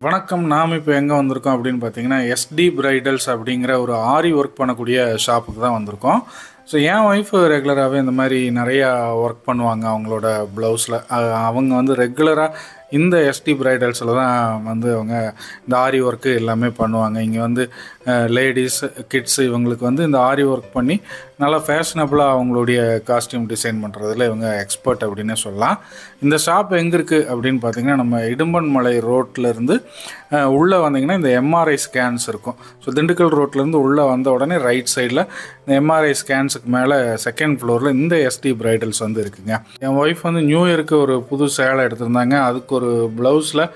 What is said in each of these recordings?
வணக்கம். நாம் இப்போ எங்கே வந்திருக்கோம் அப்படின்னு பார்த்தீங்கன்னா, எஸ்டி பிரைடல்ஸ் அப்படிங்கிற ஒரு ஆரி ஒர்க் பண்ணக்கூடிய ஷாப்புக்கு தான் வந்திருக்கோம். ஸோ என் ஒய்ஃபு ரெகுலராகவே இந்த மாதிரி நிறையா ஒர்க் பண்ணுவாங்க அவங்களோட ப்ளவுஸில். அவங்க வந்து ரெகுலராக இந்த எஸ்டி பிரைடல்ஸில் தான் வந்து அவங்க இந்த ஆரி ஒர்க்கு எல்லாமே பண்ணுவாங்க. இங்கே வந்து லேடிஸ், கிட்ஸு இவங்களுக்கு வந்து இந்த ஆரி ஒர்க் பண்ணி நல்லா ஃபேஷனபுளாக அவங்களுடைய காஸ்டியூம் டிசைன் பண்ணுறதுல இவங்க எக்ஸ்பர்ட் அப்படின்னே சொல்லலாம். இந்த ஷாப் எங்கே இருக்குது அப்படின்னு பார்த்திங்கன்னா, நம்ம இடும்பன்மலை ரோட்லேருந்து உள்ளே வந்தீங்கன்னா இந்த எம்ஆர்ஐ ஸ்கேன்ஸ் இருக்கும். ஸோ திண்டுக்கல் ரோட்லேருந்து உள்ளே வந்த உடனே ரைட் சைடில் இந்த எம்ஆர்ஐ ஸ்கேன்ஸுக்கு மேலே செகண்ட் ஃப்ளோரில் இந்த எஸ்டி பிரைடல்ஸ் வந்து இருக்குங்க. என் ஒய்ஃப் வந்து நியூ இயருக்கு ஒரு புது சேலை எடுத்திருந்தாங்க. அதுக்கு ஒரு ப்ளவுஸில்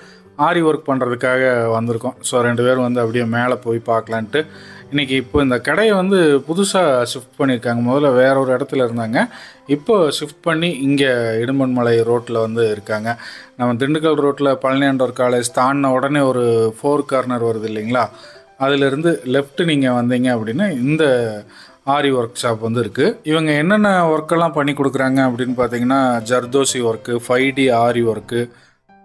ஆரி ஒர்க் பண்ணுறதுக்காக வந்திருக்கோம். ஸோ 2 பேரும் வந்து அப்படியே மேலே போய் பார்க்கலான்ட்டு இன்றைக்கி இப்போ இந்த கடையை வந்து புதுசாக ஷிஃப்ட் பண்ணியிருக்காங்க. முதல்ல வேற ஒரு இடத்துல இருந்தாங்க, இப்போ ஷிஃப்ட் பண்ணி இங்கே இடும்பன்மலை ரோட்டில் வந்து இருக்காங்க. நம்ம திண்டுக்கல் ரோட்டில் பழனியாண்டவர் காலேஜ் தாண்டின உடனே ஒரு 4 கார்னர் வருது இல்லைங்களா, அதிலிருந்து லெஃப்ட் நீங்கள் வந்தீங்க அப்படின்னா இந்த ஆரி ஒர்க் ஷாப் வந்து இருக்குது. இவங்க என்னென்ன ஒர்க்கெல்லாம் பண்ணி கொடுக்குறாங்க அப்படின்னு பார்த்தீங்கன்னா, zardozi work, 5D aari work,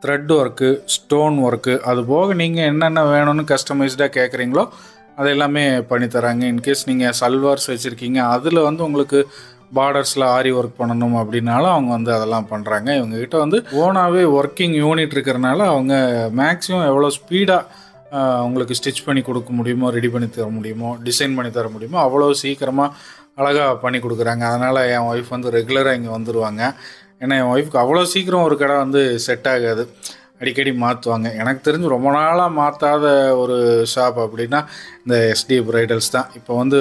thread work, stone work, அது போக நீங்கள் என்னென்ன வேணும்னு கஸ்டமைஸ்டாக கேட்குறீங்களோ அது எல்லாமே பண்ணித்தராங்க. இன்கேஸ் நீங்கள் சல்வார்ஸ் வச்சுருக்கீங்க, அதில் வந்து உங்களுக்கு பார்டர்ஸில் ஆரி ஒர்க் பண்ணணும் அப்படின்னாலும் அவங்க வந்து அதெல்லாம் பண்ணுறாங்க. இவங்ககிட்ட வந்து ஓனாகவே ஒர்க்கிங் யூனிட் இருக்கிறனால அவங்க மேக்ஸிமம் எவ்வளோ ஸ்பீடாக உங்களுக்கு ஸ்டிச் பண்ணி கொடுக்க முடியுமோ, ரெடி பண்ணி தர முடியுமோ, டிசைன் பண்ணி தர முடியுமோ அவ்வளோ சீக்கிரமாக அழகாக பண்ணி கொடுக்குறாங்க. அதனால் என் ஒய்ஃப் வந்து ரெகுலராக இங்கே வந்துடுவாங்க. ஏன்னா என் ஒய்ஃப்க்கு அவ்வளோ சீக்கிரம் ஒரு கடை வந்து செட் ஆகாது, அடிக்கடி மாற்றுவாங்க. எனக்கு தெரிஞ்சு ரொம்ப நாளாக மாற்றாத ஒரு ஷாப் அப்படின்னா இந்த எஸ்டி பிரைடல்ஸ் தான். இப்போ வந்து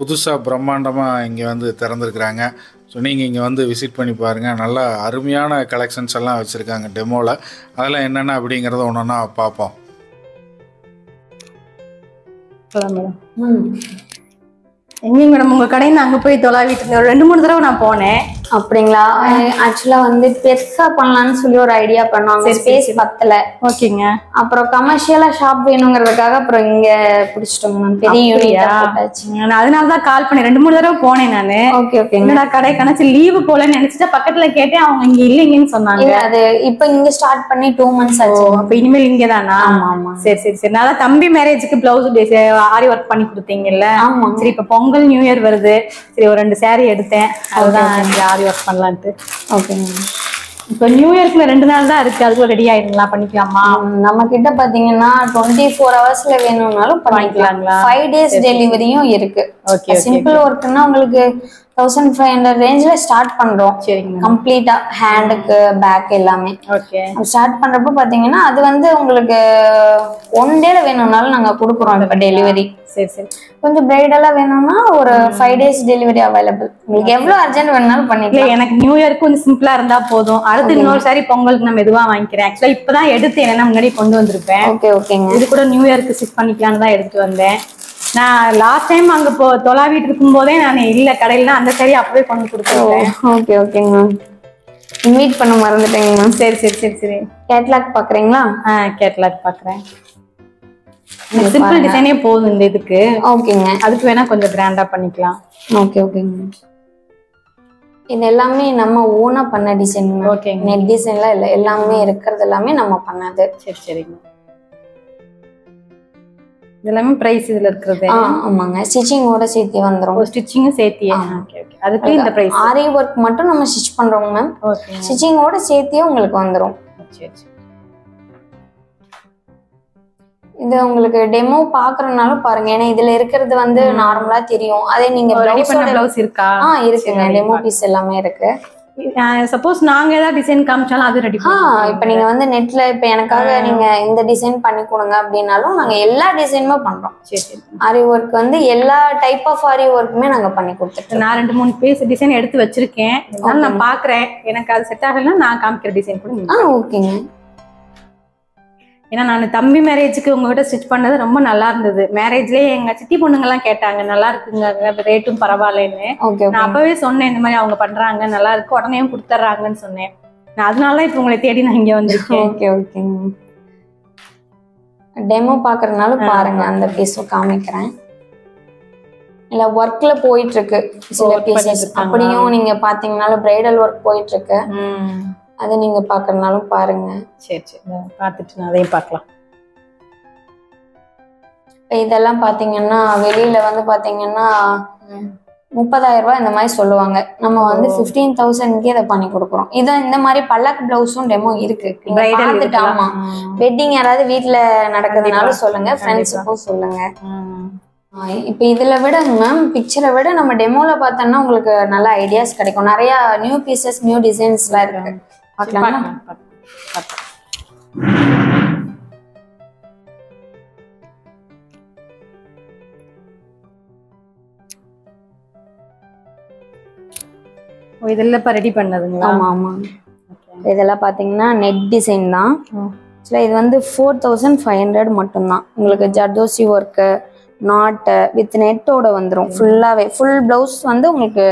புதுசாக பிரம்மாண்டமாக இங்கே வந்து திறந்துருக்குறாங்க. ஸோ நீங்கள் இங்கே வந்து விசிட் பண்ணி பாருங்கள். நல்லா அருமையான கலெக்ஷன்ஸ் எல்லாம் வச்சுருக்காங்க டெமோவில். அதெல்லாம் என்னென்ன அப்படிங்கிறத ஒன்றா பார்ப்போம். எங்கேயும் மேடம் உங்கள் கடையில் அங்கே போய் தொலாவிட்டு இருந்தேன். ஒரு 2-3 தடவை நான் போனேன். அப்படிங்களா? ஆக்சுவலா வந்து பெருசா பண்ணலாம்னு சொல்லி ஒரு ஐடியா பண்ணாங்க. ஸ்பேஸ் பத்தல. ஓகேங்க. அப்புறம் கமர்ஷியலா ஷாப் வேணுங்கிறதுக்காக அப்புறம் இங்க பிடிச்சிட்டோம் மேம். பெரிய யூனிட்டா போட்டாச்சு. நான் அதனால தான் கால் பண்ணி 2-3 தடவை போனேன் நானு. Okay okay. என்னடா கடை கணச்சு லீவு போலன்னு நினைச்சிட்டு பக்கத்துல கேட்டேன், அவங்க இங்க இல்லைங்கன்னு சொன்னாங்க. அது இப்ப இங்க ஸ்டார்ட் பண்ணி 2 months ஆச்சு. அப்ப இனிமேல் இங்க தானா? ஆமா ஆமா. சரி சரி சரி. நான் தம்பி மேரேஜுக்கு பிளவுஸ் ஆரி ஒர்க் பண்ணி கொடுத்தீங்கல்ல. ஆமா. சரி இப்ப பொங்கல் நியூ இயர் வருது, சரி ஒரு 2 saree எடுத்தேன், அதுதான் ஆரி ஒர்க் பண்ணலான்ட்டு. ஓகேங்க. இப்ப நியூ இயர்க்குள்ள 2 நாள் தான் இருக்கு, அதுக்குள்ள ரெடி ஆயிடுங்களா? பண்ணிக்கலாமா? நம்ம கிட்ட பாத்தீங்கன்னா 24 hours வேணும்னாலும் பண்ணிக்கலாங்களா? 5 days டெலிவரியும் இருக்கு. சிம்பிள் ஒர்க்னா உங்களுக்கு 1500 ரேஞ்ச்ல ஸ்டார்ட் பண்றோம். சரிங்க. கம்ப்ளீட்டா ஹேண்டுக்கு பேக் எல்லாமே. ஓகே. ஸ்டார்ட் பண்றப்ப பாத்தீங்கன்னா அது வந்து உங்களுக்கு 1 டேல வேணும்னாலும் நாங்க கொடுக்குறோம் இப்ப டெலிவரி. சரி சரி. கொஞ்சம் பிரைடலா வேணும்னா ஒரு 5 days டெலிவரி அவைலபிள். உங்களுக்கு எவ்வளவு அர்ஜென்ட் வேணாலும் பண்ணிக்கலாம். எனக்கு நியூ இயர்க்கு கொஞ்சம் சிம்பிளா இருந்தா போதும். அடுத்து இன்னொரு சாரி பொங்கலுக்கு நான் மெதுவா வாங்கிக்கிறேன். ஆக்சுவலா இப்பதான் எடுத்து என்ன முன்னாடி கொண்டு வந்திருப்பேன். ஓகே ஓகேங்க. இது கூட நியூ இயர்க்கு ஸ்டிச் பண்ணிக்கலான்னு தான் எடுத்து வந்தேன். நான் லாஸ்ட் டைம் அங்க தொலாவிட்டு இருக்கும் போதே நான் இல்ல கடையில அந்த சாரி அப்பவே கொண்டு கொடுத்தேன். ஓகே ஓகேங்க. இன்வைட் பண்ண மறந்துட்டேங்க. சரி சரி சரி சரி. கேட்லாக் பாக்குறீங்களா? கேட்லாக் பாக்குறேன். சிம்பிள் டிசைனே போதும் இந்த இதுக்கு. ஓகேங்க. அதுக்கு வேணா கொஞ்சம் கிராண்டா பண்ணிக்கலாம். ஓகே ஓகேங்க. இது எல்லாமே நம்ம ஓனா பண்ண டிசைன். ஓகேங்க. நெட் டிசைன்ல இல்ல, எல்லாமே இருக்கிறது எல்லாமே நம்ம பண்ணது. சரி சரிங்க. இதெல்லாமே பிரைஸ் இதுல இருக்குது. ஆமாங்க. ஸ்டிச்சிங்கோட சேர்த்து வந்துரும். ஸ்டிச்சிங்கும் சேர்த்தியே. Okay okay. அதுக்கு இந்த பிரைஸ். ஆரி ஒர்க் மட்டும் நம்ம ஸ்டிச் பண்றோம் மேம். ஓகே. ஸ்டிச்சிங்கோட சேர்த்தியே உங்களுக்கு வந்துரும். சரி சரி. இது உங்களுக்கு டெமோ பாக்குறனாலும் பாருங்க. ஏன்னா இதுல இருக்கிறது வந்து நார்மலா தெரியும். அதே நீங்க பிளவுஸ் இருக்கா? இருக்குங்க. டெமோ பீஸ் எல்லாமே இருக்கு. சப்போஸ் நாங்க ஏதாவது டிசைன் காமிச்சாலும் அது ரெடி பண்ணுவோம். இப்ப நீங்க வந்து நெட்ல இப்ப எனக்காக நீங்க இந்த டிசைன் பண்ணி கொடுங்க அப்படின்னாலும் நாங்க எல்லா டிசைனுமே பண்றோம். சரி. ஆரி ஒர்க் வந்து எல்லா டைப் ஆஃப் ஆரி ஒர்க்குமே நாங்க பண்ணி கொடுத்துட்டோம். நான் 2-3 பீஸ் டிசைன் எடுத்து வச்சிருக்கேன். நான் பாக்குறேன், எனக்கு அது செட் ஆகலன்னா நான் காமிக்கிற டிசைன் கூட. ஓகேங்க. ஏன்னா நான் தம்பி மேரேஜுக்கு உங்ககிட்ட ஸ்டிச் பண்ணது ரொம்ப நல்லா இருந்தது. மேரேஜ்லயே எங்க சித்தி பொண்ணுங்க எல்லாம் கேட்டாங்க, நல்லா இருக்குங்க, ரேட்டும் பரவாயில்லன்னு. நான் அப்பவே சொன்னேன் இந்த மாதிரி அவங்க பண்றாங்க, நல்லா இருக்கு, உடனே கொடுத்துட்றாங்கன்னு சொன்னேன். நான் அதனால இப்ப உங்களை தேடி நான் இங்க வந்திருக்கேன். ஓகே ஓகேங்க. டெமோ பாக்குறதுனால பாருங்க, அந்த பீஸும் காமிக்கிறேன். இல்ல ஒர்க்ல போயிட்டு இருக்கு சில பீசஸ். அப்படியும் நீங்க பாத்தீங்கன்னாலும் பிரைடல் ஒர்க் போயிட்டு இருக்கு. அதை நீங்க பாக்குறதுனாலும் பாருங்க. சரி சரி, பார்த்துட்டு நான் அதையும் பார்க்கலாம். இதெல்லாம் பாத்தீங்கன்னா வெளியில வந்து பாத்தீங்கன்னா 30,000 ரூபாய் இந்த மாதிரி சொல்லுவாங்க. நம்ம வந்து 15,000க்கே இதை பண்ணி கொடுக்குறோம். இதான் இந்த மாதிரி பல்லக் பிளவுஸும் டெமோ இருக்கு. ஆமா, வெட்டிங் யாராவது வீட்டுல நடக்கிறதுனால சொல்லுங்க, ஃப்ரெண்ட்ஸுக்கும் சொல்லுங்க. இப்ப இதுல விட மேம் பிக்சரை விட நம்ம டெமோல பார்த்தோம்னா உங்களுக்கு நல்ல ஐடியாஸ் கிடைக்கும். நிறைய நியூ பீசஸ், நியூ டிசைன்ஸ்லாம் இருக்கு. பார்க்கலாமா? இதெல்லாம் இப்போ ரெடி பண்ணதுங்களா? ஆமா ஆமா. இதெல்லாம் பாத்தீங்கன்னா நெட் டிசைன் தான். இது வந்து 4,500 மட்டும்தான். உங்களுக்கு ஜர்தோசி ஒர்க்கு, நாட்டு வித் நெட்டோட வந்துடும். ஃபுல்லாவே ஃபுல் பிளவுஸ் வந்து உங்களுக்கு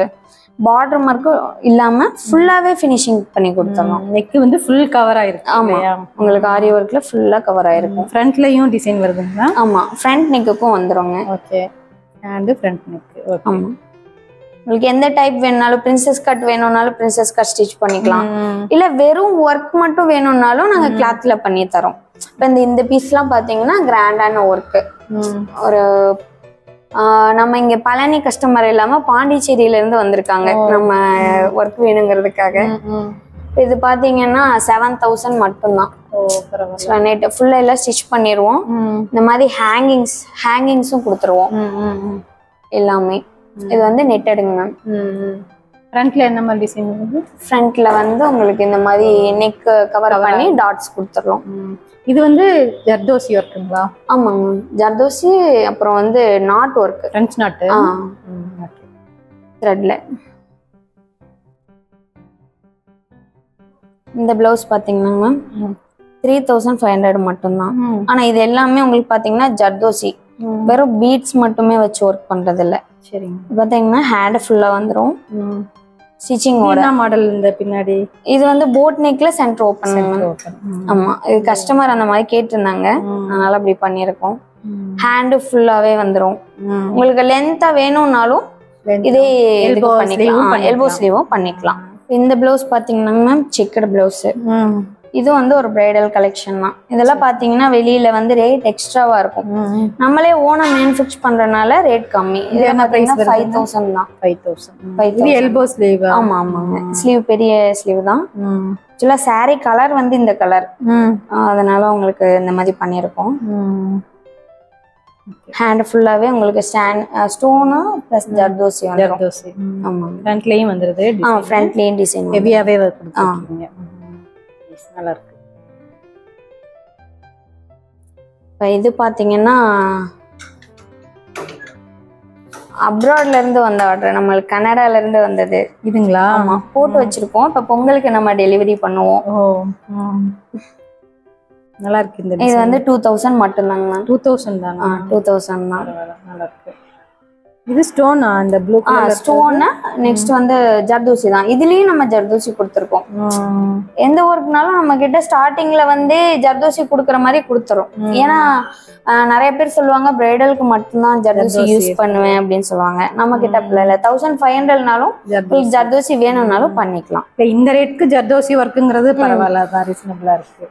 பார்டர் மார்க்கும் இல்லாம ஃபுல்லாவே ஃபினிஷிங் பண்ணி கொடுத்துடலாம். நெக் வந்து ஃபுல் கவர் ஆயிருக்கு. ஆமா, உங்களுக்கு ஆரி ஒர்க்ல ஃபுல்லா கவர் ஆயிருக்கும். ஃப்ரண்ட்லயும் டிசைன் வருதுங்களா? ஆமா, ஃப்ரண்ட் நெக்குக்கும் வந்துருங்க. Okay, hand front neck. ஆமா, உங்களுக்கு எந்த டைப் வேணும்னாலும், பிரின்சஸ் கட் வேணும்னாலும் பிரின்சஸ் கட் ஸ்டிச் பண்ணிக்கலாம். இல்ல வெறும் ஒர்க் மட்டும் வேணும்னாலும் நாங்க கிளாத்ல பண்ணி தரோம். இப்ப இந்த பீஸ்லாம் பாத்தீங்கன்னா கிராண்டான ஒர்க். ஒரு நம்ம இங்க பழனி கஸ்டமர் இல்லாம பாண்டிச்சேரியில இருந்து வந்திருக்காங்க நம்ம ஒர்க் வேணுங்கிறதுக்காக. இது பாத்தீங்கன்னா 7,000 மட்டும்தான். நெட் ஃபுல்லா எல்லாம் ஸ்டிச் பண்ணிடுவோம். இந்த மாதிரி ஹேங்கிங்ஸும் கொடுத்துருவோம் எல்லாமே. இது வந்து நெட்டடுங்க மேம். ஃப்ரண்ட்ல என்ன மாதிரி டிசைன் வருது? ஃப்ரண்ட்ல வந்து உங்களுக்கு இந்த மாதிரி நெக் கவர் பண்ணி டாட்ஸ் கொடுத்துறோம். இது வந்து ஜர்தோசி ஒர்க்குங்களா? ஆமாங்க, ஜர்தோசி. அப்புறம் வந்து நாட் ஒர்க், ஃப்ரெஞ்ச் நாட். த்ரெட்ல. இந்த பிளவுஸ் பாத்தீங்கன்னா மேம் 3,500 மட்டும்தான். ஆனா இது எல்லாமே உங்களுக்கு பாத்தீங்கன்னா ஜர்தோசி, வெறும் பீட்ஸ் மட்டுமே வச்சு ஒர்க் பண்றது இல்ல. சரிங்க. பாத்தீங்கன்னா ஹேண்ட் ஃபுல்லா வந்துரும். ஸ்டிச்சிங் மாடல் இந்த பின்னாடி இது வந்து போட் நெக்ல சென்டர் ஓபன். ஆமா, இது கஸ்டமர் அந்த மாதிரி கேட்டிருந்தாங்க, அதனால அப்படி பண்ணிருக்கோம். ஹேண்ட் ஃபுல்லாவே வந்துரும். உங்களுக்கு லென்த்தா வேணும்னாலும் இதே எல்போ ஸ்லீவும் பண்ணிக்கலாம். இந்த பிளவுஸ் பாத்தீங்கன்னா மேம் செக்கட் பிளவுஸ். இது வந்து ஒரு பிரைடல் கலெக்ஷன் தான். இதெல்லாம் பாத்தீங்கன்னா வெளியில வந்து ரேட் எக்ஸ்ட்ராவா இருக்கும். நம்மளே ஓனா மேனுஃபேக்சர் பண்றதுனால ரேட் கம்மி. இது என்ன பிரைஸ்? 5,000 தான். 5,000. இது எல்போ ஸ்லீவ். ஆமா ஆமாங்க, ஸ்லீவ் பெரிய ஸ்லீவ் தான். ஆக்சுவலா சாரி கலர் வந்து இந்த கலர், அதனால உங்களுக்கு இந்த மாதிரி பண்ணிருக்கோம். ஹேண்ட் ஃபுல்லாவே உங்களுக்கு ஸ்டோன் பிளஸ் ஜர்தோசி வந்துரும். ஆமா, ஃப்ரண்ட்லயும் வந்துருது. ஃப்ரண்ட்லயும் டிசைன் ஹெவியாவே கொடுத்திருக்கீங்க. நல்லா இருக்கு. இது பாத்தீங்கன்னா அப்ராட்ல இருந்து வந்த ஆர்டர், நம்மளுக்கு கனடால இருந்து வந்தது. இதுங்களா? ஆமா, போட்டு வச்சிருக்கோம். இப்ப பொங்கலுக்கு நம்ம டெலிவரி பண்ணுவோம். நல்லா இருக்கு. இந்த இது வந்து 2,000 மட்டும்தாங்க. 2,000 தானா? 2,000 தான். நல்லா இருக்கு. இது ஸ்டோனா? இந்த ப்ளூ கலர் ஸ்டோன். நெக்ஸ்ட் வந்து ஜர்தோசி தான். இதுலயும் நம்ம ஜர்தோசி கொடுத்துருக்கோம். எந்த ஒர்க்னாலும் நம்ம கிட்ட ஸ்டார்டிங்ல வந்து ஜர்தோசி கொடுக்குற மாதிரி கொடுத்துரும். ஏன்னா நிறைய பேர் சொல்லுவாங்க பிரைடலுக்கு மட்டும்தான் ஜர்தோசி யூஸ் பண்ணுவேன் அப்படின்னு சொல்லுவாங்க. நம்ம கிட்ட இல்ல, 1,500னாலும் ஜர்தோசி வேணும்னாலும் பண்ணிக்கலாம். இந்த ரேட்க்கு ஜர்தோசி ஒர்க்குங்கிறது பரவாயில்ல, ரீசனபிளா இருக்கு.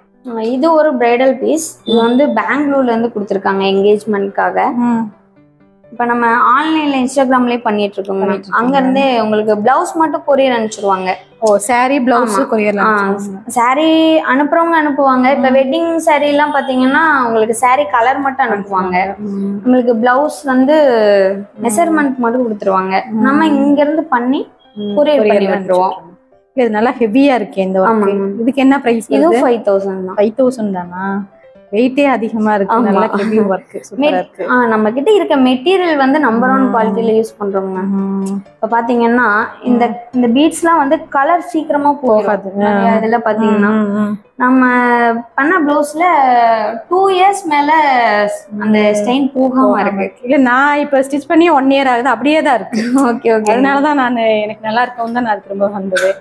இது ஒரு பிரைடல் பீஸ். இது வந்து பெங்களூர்ல இருந்து கொடுத்துருக்காங்க என்கேஜ்மெண்ட்காக. இப்ப நம்ம ஆன்லைன்ல இன்ஸ்டாகிராம்லயே பண்ணிட்டு இருக்கோம். அங்க இருந்தே உங்களுக்கு பிளவுஸ் மட்டும் கொரியர் அனுப்பிச்சிருவாங்க. Sari blouse courier. சாரி அனுப்புறவங்க அனுப்புவாங்க. இப்ப வெட்டிங் சாரி எல்லாம் பாத்தீங்கன்னா உங்களுக்கு சாரி கலர் மட்டும் அனுப்புவாங்க. உங்களுக்கு பிளவுஸ் வந்து மெஷர்மெண்ட் மட்டும் கொடுத்துருவாங்க. நம்ம இங்க இருந்து பண்ணி கொரியர் பண்ணி விட்டுருவோம். இது நல்லா ஹெவியா இருக்கு இந்த ஒர்க். இதுக்கு என்ன பிரைஸ்? இது 5,000 தான். 5,000 தானா? வெயிட்டே அதிகமா இருக்கு. நல்ல ஹெவி வர்க், சூப்பரா இருக்கு. நம்ம கிட்ட இருக்க மெட்டீரியல் வந்து நம்பர் 1 குவாலிட்டில யூஸ் பண்றோங்க. இப்ப பாத்தீங்கன்னா இந்த பீட்ஸ்லாம் வந்து கலர் சீக்கிரமா போகாது. இதுல பாத்தீங்கன்னா நம்ம பண்ண ப்ளவுஸ்ல 2 இயர்ஸ் மேல அந்த ஸ்டெயின் போகாம இருக்கு. இல்ல, நான் இப்ப ஸ்டிச் பண்ணி 1 இயர் ஆகுது, அப்படியே தான் இருக்கு. ஓகே ஓகே, அதனாலதான் நான் எனக்கு நல்லா இருக்கும் தான் நான் திரும்ப வந்தது.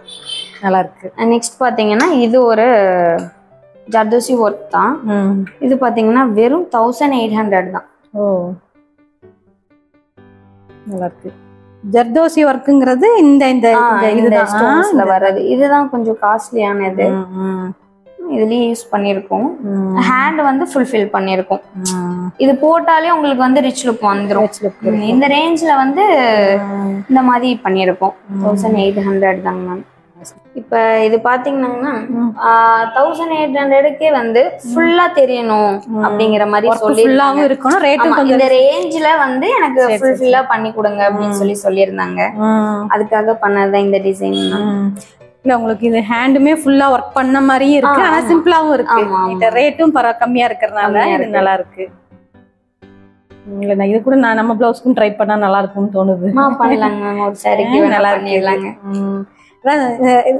நல்லா இருக்கு. நெக்ஸ்ட் பாத்தீங்கன்னா இது ஒரு ஜர்தோசி ஒர்க் தான். இது பாத்தீங்கன்னா வெறும் 1,800 தான். நல்லா இருக்கு. ஜர்தோசி ஒர்க்குங்கிறது இந்த ஸ்டோன்ஸ்ல வர்றது. இதுதான் கொஞ்சம் காஸ்ட்லியானது. இதுலயே யூஸ் பண்ணிருக்கோம். ஹேண்ட் வந்து ஃபுல்ஃபில் பண்ணிருக்கோம். இது போட்டாலே உங்களுக்கு வந்து ரிச் லுக் வந்துரும். இந்த ரேஞ்ச்ல வந்து இந்த மாதிரி பண்ணிருக்கோம். 1800 தாங்க மேம். இப்ப இது பாத்தீங்கன்னா 1800க்கே வந்து ஃபுல்லா தெரியணும் அப்படிங்கிற மாதிரி சொல்லி இருக்கணும். ரேட்டும் இந்த ரேஞ்ச்ல வந்து எனக்கு ஃபுல்ஃபில்லா பண்ணி கொடுங்க அப்படின்னு சொல்லியிருந்தாங்க. அதுக்காக பண்ணதுதான் இந்த டிசைன். இல்ல உங்களுக்கு இது ஹேண்டுமே ஃபுல்லா ஒர்க் பண்ண மாதிரியும் இருக்கு, ஆனா சிம்பிளாவும் இருக்கு. இந்த ரேட்டும் கம்மியா இருக்கறனால இது நல்லா இருக்கு. இல்ல நான் இது கூட நம்ம பிளவுஸ்க்கும் ட்ரை பண்ணா நல்லா இருக்கும்னு தோணுது. பண்ணலாங்க மேம். ஒரு சாரிக்கு நல்லா பண்ணிடலாங்க.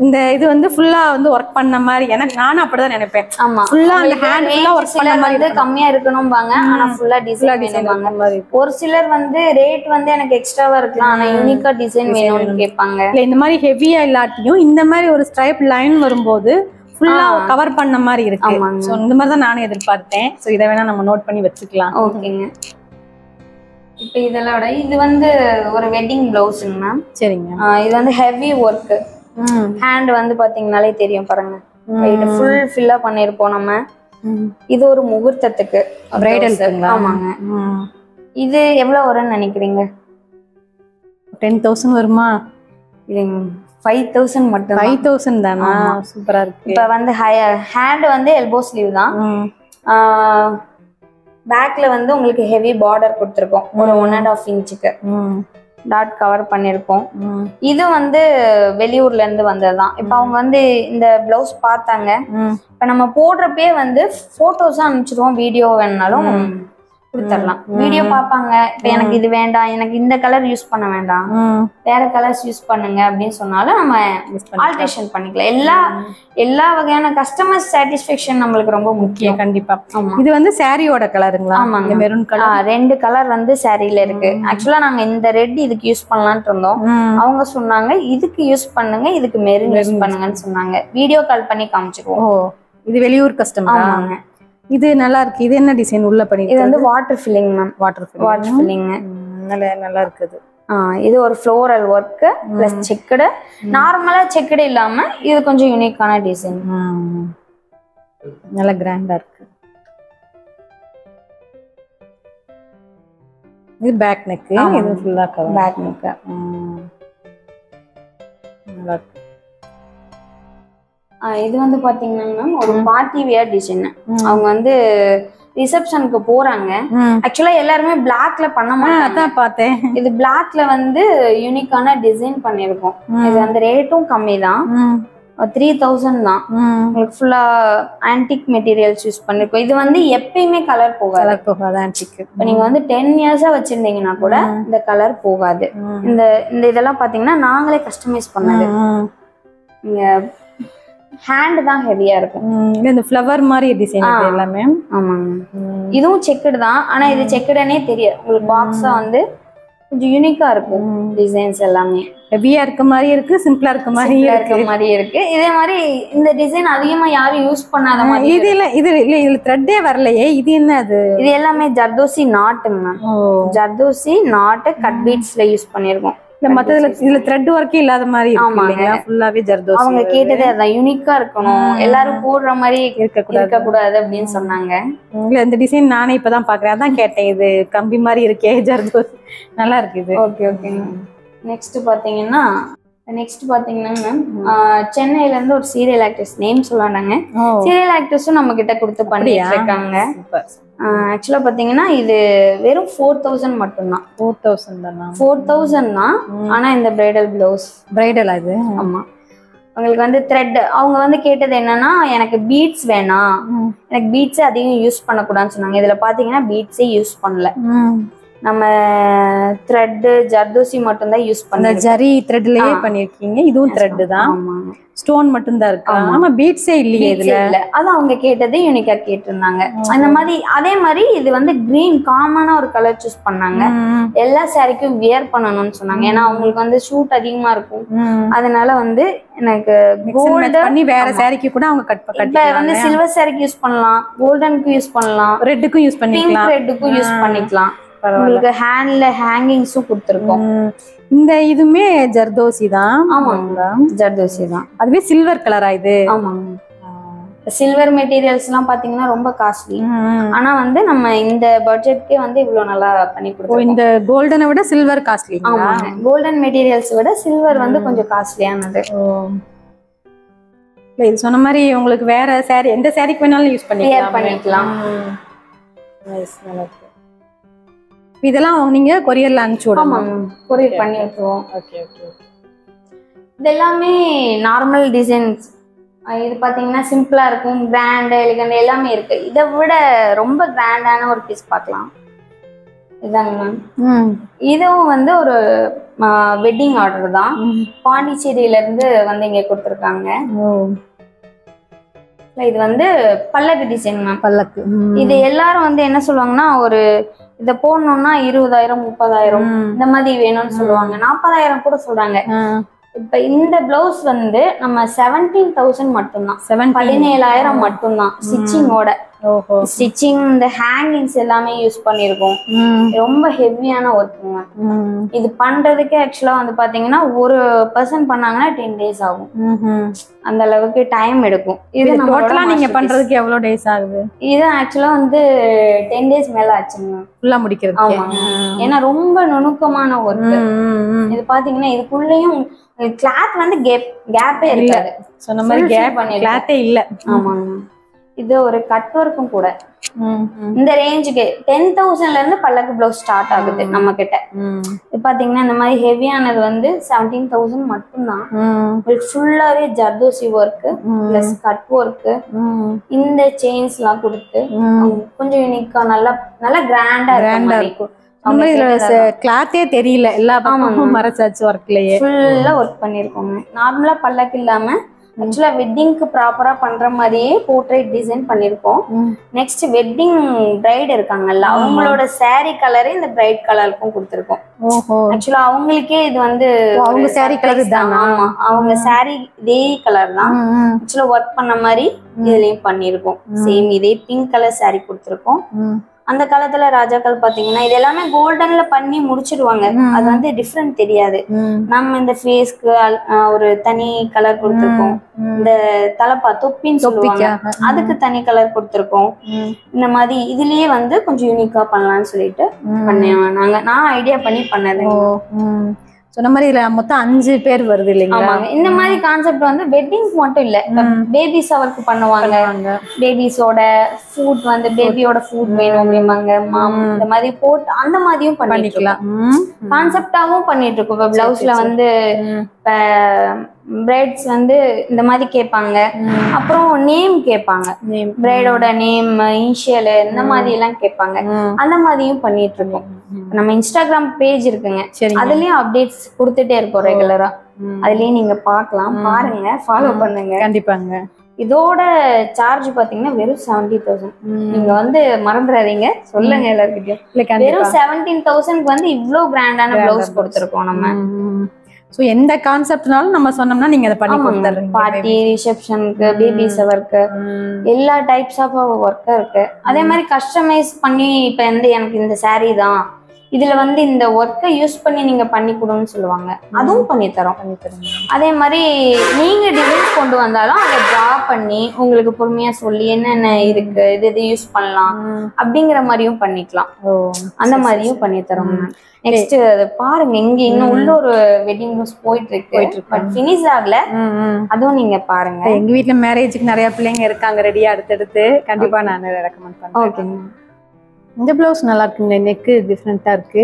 இந்த இது வந்து ஃபுல்லா வந்து ஒர்க் பண்ண மாதிரி எனக்கு நானும் அப்படிதான் நினைப்பேன். ஆமா, ஃபுல்லா அந்த ஹேண்ட் ஃபுல்லா ஒர்க் பண்ண மாதிரி வந்து கம்மியா இருக்கணும்பாங்க, ஆனா ஃபுல்லா டிசைன் வேணும்பாங்க. ஒரு சிலர் வந்து ரேட் வந்து எனக்கு எக்ஸ்ட்ராவா இருக்கலாம், ஆனா யூனிக்கா டிசைன் வேணும்னு கேட்பாங்க. இல்ல இந்த மாதிரி ஹெவியா இல்லாட்டியும் இந்த மாதிரி ஒரு ஸ்ட்ரைப் லைன் வரும்போது ஃபுல்லா கவர் பண்ண மாதிரி இருக்கு. சோ இந்த மாதிரி தான் நானும் எதிர்பார்த்தேன். சோ இத வேணா நம்ம நோட் பண்ணி வச்சுக்கலாம். ஓகேங்க. இப்போ இதெல்லாம் இது வந்து ஒரு வெட்டிங் பிளவுஸ்ங்க மேம். சரிங்க. இது வந்து ஹெவி ஒர்க். ஹேண்ட் வந்து பாத்தீங்கன்னாலே தெரியும் பாருங்க. இது ஃபுல் ஃபில்லா பண்ணிருப்போம் நம்ம. இது ஒரு முகூர்த்தத்துக்கு பிரைடல். ஆமாங்க. இது எவ்வளவு வரும்னு நினைக்கிறீங்க? 10,000 வருமா? இது 5,000 மட்டும். 5,000 தானா? சூப்பரா இருக்கு. இப்போ வந்து ஹேண்ட் வந்து எல்போ ஸ்லீவ் தான். பேக்ல வந்து உங்களுக்கு ஹெவி பார்டர் கொடுத்துருக்கோம். ஒரு 1.5 இன்ச்சுக்கு டாட் கவர் பண்ணிருக்கோம். இது வந்து வெளியூர்ல இருந்து வந்ததுதான். இப்ப அவங்க வந்து இந்த பிளவுஸ் பார்த்தாங்க. இப்ப நம்ம போடுறப்பே வந்து போட்டோஸா அனுப்பிச்சிருவோம். வீடியோ வேணும்னாலும் கொடுத்துடலாம். வீடியோ பார்ப்பாங்க. இப்ப எனக்கு இது வேண்டாம், எனக்கு இந்த கலர் யூஸ் பண்ண வேண்டாம், வேற கலர்ஸ் யூஸ் பண்ணுங்க அப்படின்னு சொன்னாலும் நம்ம ஆல்ட்ரேஷன் பண்ணிக்கலாம். எல்லா வகையான கஸ்டமர் சாட்டிஸ்ஃபேக்ஷன் நம்மளுக்கு ரொம்ப முக்கியம். கண்டிப்பா. இது வந்து சாரியோட கலருங்களா? ஆமாங்க, மெரூன் கலர். 2 கலர் வந்து சாரியில இருக்கு. ஆக்சுவலா நாங்க இந்த ரெட் இதுக்கு யூஸ் பண்ணலாம்னு இருந்தோம். அவங்க சொன்னாங்க இதுக்கு யூஸ் பண்ணுங்க, இதுக்கு மெரூன் யூஸ் பண்ணுங்கன்னு சொன்னாங்க. வீடியோ கால் பண்ணி காமிச்சிருவோம். இது வெளியூர் கஸ்டமர். ஆமாங்க. இது நல்லா இருக்கு. இது என்ன டிசைன் உள்ள பண்ணி? இது வந்து water filling ma'am. Water filling நல்லா இருக்குது. இது ஒரு ஃப்ளோரல் ஒர்க் பிளஸ் செக்குடு. நார்மலா செக்குடு இல்லாம இது கொஞ்சம் யூனிக்கான டிசைன். நல்ல கிராண்டா இருக்கு. இது பேக் நெக். இது ஃபுல்லா கவர். பேக் நெக் நல்லா இருக்கு. இது வந்து பாத்தீங்கன்னா ஒரு பார்ட்டி வியர் டிசைன். அவங்க வந்து ரிசப்ஷனுக்கு போறாங்க. ஆக்சுவலா எல்லாருமே பிளாக்ல பண்ண மாட்டாங்க. பார்த்தேன். இது பிளாக்ல வந்து யூனிக்கான டிசைன் பண்ணிருக்கோம். இது அந்த ரேட்டும் கம்மி தான். 3,000 தான். உங்களுக்கு ஃபுல்லா ஆன்டிக் மெட்டீரியல்ஸ் யூஸ் பண்ணிருக்கோம். இது வந்து எப்பயுமே கலர் போகாது. ஆன்டிக். இப்போ நீங்க வந்து 10 இயர்ஸா வச்சிருந்தீங்கன்னா கூட இந்த கலர் போகாது. இந்த இதெல்லாம் பாத்தீங்கன்னா நாங்களே கஸ்டமைஸ் பண்ணது. நீங்க ஹேண்ட் தான் ஹெவியா இருக்கும். இந்த ஃப்ளவர் மாதிரி டிசைன் எல்லாமே. ஆமாங்க. இதுவும் செக்குடு தான், ஆனா இது செக்குடுனே தெரியாது. உங்களுக்கு பாக்ஸா வந்து கொஞ்சம் யூனிக்கா இருக்கும். டிசைன்ஸ் எல்லாமே ஹெவியா இருக்க மாதிரி இருக்கு, சிம்பிளா இருக்க மாதிரி இருக்கு. இதே மாதிரி இந்த டிசைன் அதிகமா யாரும் யூஸ் பண்ணாத மாதிரி. இதுல த்ரெட்டே வரலையே. இது என்ன? அது இது எல்லாமே ஜர்தோசி நாட்டுங்க மேம். ஜர்தோசி நாட்டு கட் பீட்ஸ்ல யூஸ் பண்ணிருக்கோம். மத்ததுல இதுல த்ரெட் ஒர்க்கே இல்லாத மாதிரி இருக்கு. ஃபுல்லாவே ஜர்தோசி. அவங்க கேட்டதே அதான், யூனிக்கா இருக்கணும், எல்லாரும் போடுற மாதிரி இருக்க கூடாது அப்படின்னு சொன்னாங்க. இல்ல இந்த டிசைன் நானே இப்பதான் பாக்குறேன், அதான் கேட்டேன். இது கம்பி மாதிரி இருக்கே ஜர்தோசி, நல்லா இருக்கு இது. ஓகே ஓகேங்க. நெக்ஸ்ட் பாத்தீங்கன்னா மேம் சென்னையில இருந்து ஒரு சீரியல் ஆக்ட்ரஸ் நேம் சொல்லாங்க. சீரியல் ஆக்ட்ரஸும் நம்ம கிட்ட கொடுத்து பண்ணிட்டு இருக்காங்க. ஆக்சுவலா பாத்தீங்கன்னா இது வெறும் 4,000 மட்டும்தான். 4,000 தான். ஆனா இந்த பிரைடல் பிளவுஸ் பிரைடல் அது. ஆமா. உங்களுக்கு வந்து த்ரெட் அவங்க வந்து கேட்டது என்னன்னா, எனக்கு பீட்ஸ் வேணாம், எனக்கு பீட்ஸே அதிகம் யூஸ் பண்ணக்கூடாதுன்னு சொன்னாங்க. இதுல பாத்தீங்கன்னா பீட்ஸே யூஸ் பண்ணல. நம்ம த்ரெட் ஜர்தோசி மட்டும் தான் யூஸ் பண்ண. ஜரி த்ரெட்லயே பண்ணிருக்கீங்க. இதுவும் த்ரெட் தான். ஸ்டோன் மட்டும் தான் இருக்கு. ஆமா, பீட்ஸே இல்லையே இதுல. இல்ல, அது அவங்க கேட்டது யூனிக்கா கேட்டிருந்தாங்க. அந்த மாதிரி அதே மாதிரி இது வந்து கிரீன் காமனா ஒரு கலர் சூஸ் பண்ணாங்க. எல்லா சாரிக்கும் வியர் பண்ணணும்னு சொன்னாங்க. ஏன்னா அவங்களுக்கு வந்து ஷூட் அதிகமா இருக்கும். அதனால வந்து எனக்கு கோல்டு பண்ணி வேற சாரிக்கு கூட அவங்க இப்ப வந்து சில்வர் சாரிக்கு யூஸ் பண்ணலாம், கோல்டனுக்கு யூஸ் பண்ணலாம், ரெட்டுக்கும் யூஸ் பண்ணிக்கலாம், பிங்க் ரெட்டுக்கும் யூஸ் பண்ணிக்கலாம். உங்களுக்கு ஹேண்ட்ல ஹேங்கிங்ஸும் கொடுத்துருக்கோம். இந்த இதுமே ஜர்தோசி தான். ஆமாங்க, ஜர்தோசி தான். அதுவே சில்வர் கலரா இது? ஆமாங்க. சில்வர் மெட்டீரியல்ஸ்லாம் பாத்தீங்கன்னா ரொம்ப காஸ்ட்லி. ஆனா வந்து நம்ம இந்த பட்ஜெட்க்கே வந்து இவ்வளவு நல்லா பண்ணி கொடுத்தோம். இந்த கோல்டனை விட சில்வர் காஸ்ட்லி. ஆமாங்க, கோல்டன் மெட்டீரியல்ஸ் விட சில்வர் வந்து கொஞ்சம் காஸ்ட்லியானது. இது சொன்ன மாதிரி உங்களுக்கு வேற சாரி எந்த சாரிக்கு வேணாலும் யூஸ் பண்ணிக்கலாம். இதெல்லாம் நீங்க கொரியர்ல அனுப்பிச்சு விடுங்க. கொரியர் பண்ணி விட்டுருவோம். இது எல்லாமே நார்மல் டிசைன்ஸ். இது பாத்தீங்கன்னா சிம்பிளா இருக்கும், கிராண்ட் எலிகண்ட் எல்லாமே இருக்கு. இதை விட ரொம்ப கிராண்டான ஒரு பீஸ் பார்க்கலாம். இதாங்க மேம், இதுவும் வந்து ஒரு வெட்டிங் ஆர்டர் தான். பாண்டிச்சேரியில இருந்து வந்து இங்க கொடுத்துருக்காங்க. இது வந்து பல்லக்கு டிசைன் மேம். பல்லக்கு இது எல்லாரும் வந்து என்ன சொல்லுவாங்கன்னா, ஒரு இதை போடணும்னா 20,000 30,000 இந்த மாதிரி வேணும்னு சொல்லுவாங்க. 40,000 கூட சொல்றாங்க. இப்ப இந்த பிளவுஸ் வந்து நம்ம 17,000 மட்டும்தான். 17,000 மட்டும்தான் ஸ்டிச்சிங்கோட. ஸ்டிச்சிங் இந்த ஹேங்கிங்ஸ் எல்லாமே யூஸ் பண்ணிருக்கோம். ரொம்ப ஹெவியான ஒர்க்குங்க. இது பண்றதுக்கு ஆக்சுவலா வந்து பாத்தீங்கன்னா ஒரு பர்சன் பண்ணாங்கன்னா 10 days ஆகும். அந்த அளவுக்கு டைம் எடுக்கும். இது டோட்டலா நீங்க பண்றதுக்கு எவ்வளவு டேஸ் ஆகுது? இது ஆக்சுவலா வந்து 10 days மேல ஆச்சுங்க ஃபுல்லா முடிக்கிறது. ஆமாங்க, ஏன்னா ரொம்ப நுணுக்கமான ஒர்க். இது பாத்தீங்கன்னா இதுக்குள்ளேயும் கிளாத் வந்து கேப்பே இருக்காது. சொன்ன மாதிரி கேப் கிளாத்தே இல்ல. ஆமாங்க, இது ஒரு கட் ஒர்க்கும் கூட. இந்த ரேஞ்சுக்கு 10,000ல இருந்து பல்லக்கு பிளவுஸ் ஸ்டார்ட் ஆகுது நம்ம கிட்ட. இது பாத்தீங்கன்னா இந்த மாதிரி ஹெவியானது வந்து 17,000 மட்டும்தான். ஃபுல்லாவே zardozi work plus cut work, இந்த செயின்ஸ் எல்லாம் கொடுத்து கொஞ்சம் யூனிக்கா நல்லா கிராண்டா இருக்கும். கிளாத்தே தெரியல, எல்லா பக்கமும் மரச்சாச்சு ஒர்க்லயே ஃபுல்லா ஒர்க் பண்ணிருக்கோங்க. நார்மலா பல்லக்கு இல்லாம ஆக்சுவலா வெட்டிங்க்கு ப்ராப்பரா பண்ற மாதிரியே போர்ட்ரேட் டிசைன் பண்ணிருக்கோம். நெக்ஸ்ட் வெட்டிங் பிரைட் இருக்காங்கல்ல, அவங்களோட சாரி கலரே இந்த பிரைட் கலருக்கும் கொடுத்துருக்கோம். ஆக்சுவலா அவங்களுக்கே இது வந்து அவங்க சாரி கலர் தான். ஆமா, அவங்க சாரி இதே கலர் தான். ஆக்சுவலா ஒர்க் பண்ண மாதிரி இதுலயும் பண்ணிருக்கோம். சேம் இதே பிங்க் கலர் சாரி கொடுத்துருக்கோம். அந்த காலத்துல ராஜாக்கள் பாத்தீங்கன்னா இது எல்லாமே கோல்டன்ல பண்ணி முடிச்சிடுவாங்க. அது வந்து டிஃப்ரெண்ட் தெரியாது. நம்ம இந்த ஃபேஸ்க்கு ஒரு தனி கலர் கொடுத்துருக்கோம். இந்த தலைப்பா தொப்பின்னு சொல்லுவாங்க, அதுக்கு தனி கலர் கொடுத்துருக்கோம். இந்த மாதிரி இதுலயே வந்து கொஞ்சம் யூனிக்கா பண்ணலாம்னு சொல்லிட்டு பண்ணேன். நான் ஐடியா பண்ணி பண்ணது. சொன்ன மாதிரி மொத்தம் 5 பேர் வருது இல்லைங்களா? இந்த மாதிரி கான்செப்ட் வந்து வெட்டிங்க்கு மட்டும் இல்ல, பேபிஸ் அவருக்கு பண்ணுவாங்க. பேபிஸோட ஃபுட் வந்து பேபியோட ஃபுட் வேணும் அப்படிம்பாங்க, இந்த மாதிரி போட்டு அந்த மாதிரியும் பண்ணிக்கலாம். கான்செப்டாவும் பண்ணிட்டு இருக்கோம். இப்ப பிளவுஸ்ல வந்து பிரைட்ஸ் வந்து இந்த மாதிரி கேட்பாங்க. அப்புறம் நேம் கேட்பாங்க, பிரைடோட நேம் இனிஷியல் இந்த மாதிரி எல்லாம் கேட்பாங்க. அந்த மாதிரியும் பண்ணிட்டு இருக்கோம். நம்ம இன்ஸ்டாகிராம் பேஜ் இருக்குங்க, அதுலயும் அப்டேட்ஸ் கொடுத்துட்டே இருக்கோம் ரெகுலரா. அதுலயும் நீங்க பாக்கலாம், பாருங்க, ஃபாலோ பண்ணுங்க. கண்டிப்பாங்க. இதோட சார்ஜ் பாத்தீங்கன்னா வெறும் 70,000. நீங்க வந்து மறந்துடாதீங்க, சொல்லுங்க எல்லாருக்கிட்டையும். வெறும் 17,000க்கு வந்து இவ்வளவு பிராண்டான பிளவுஸ் கொடுத்துருக்கோம் நம்ம. சோ எந்த கான்செப்ட்னாலும் நம்ம சொன்னோம்னா நீங்க அதை பண்ணி கொடுத்துறீங்க. பார்ட்டி, ரிசெப்ஷனுக்கு, பேபி ஷவருக்கு எல்லா டைப்ஸ் ஆஃப் ஒர்க் இருக்கு. அதே மாதிரி கஸ்டமைஸ் பண்ணி இப்ப எனக்கு இந்த சாரீ தான், இதுல வந்து இந்த ஒர்க்கை யூஸ் பண்ணி நீங்க பண்ணி கொடுன்னு சொல்லுவாங்க, அதுவும் பண்ணி தரோம். அதே மாதிரி நீங்க டிசைன்ஸ் கொண்டு வந்தாலும் அதை டிரா பண்ணி உங்களுக்கு பொறுமையா சொல்லி என்னென்ன இருக்கு, இது யூஸ் பண்ணலாம் அப்படிங்கிற மாதிரியும் பண்ணிக்கலாம். அந்த மாதிரியும் பண்ணி தரோம். நெக்ஸ்ட் பாருங்க, இங்க இன்னும் உள்ள ஒரு வெட்டிங் ப்ளவுஸ் போயிட்டு இருக்கு, பட் ஃபினிஷ் ஆகல. அதுவும் நீங்க பாருங்க. எங்க வீட்டுல மேரேஜுக்கு நிறைய பிள்ளைங்க இருக்காங்க ரெடியா, அடுத்தடுத்து கண்டிப்பா நான் ரெக்கமெண்ட் பண்றேன். ஓகேங்க. இந்த பிளவுஸ் நல்லா இருக்குங்க, நெக்கு டிஃப்ரெண்டா இருக்கு.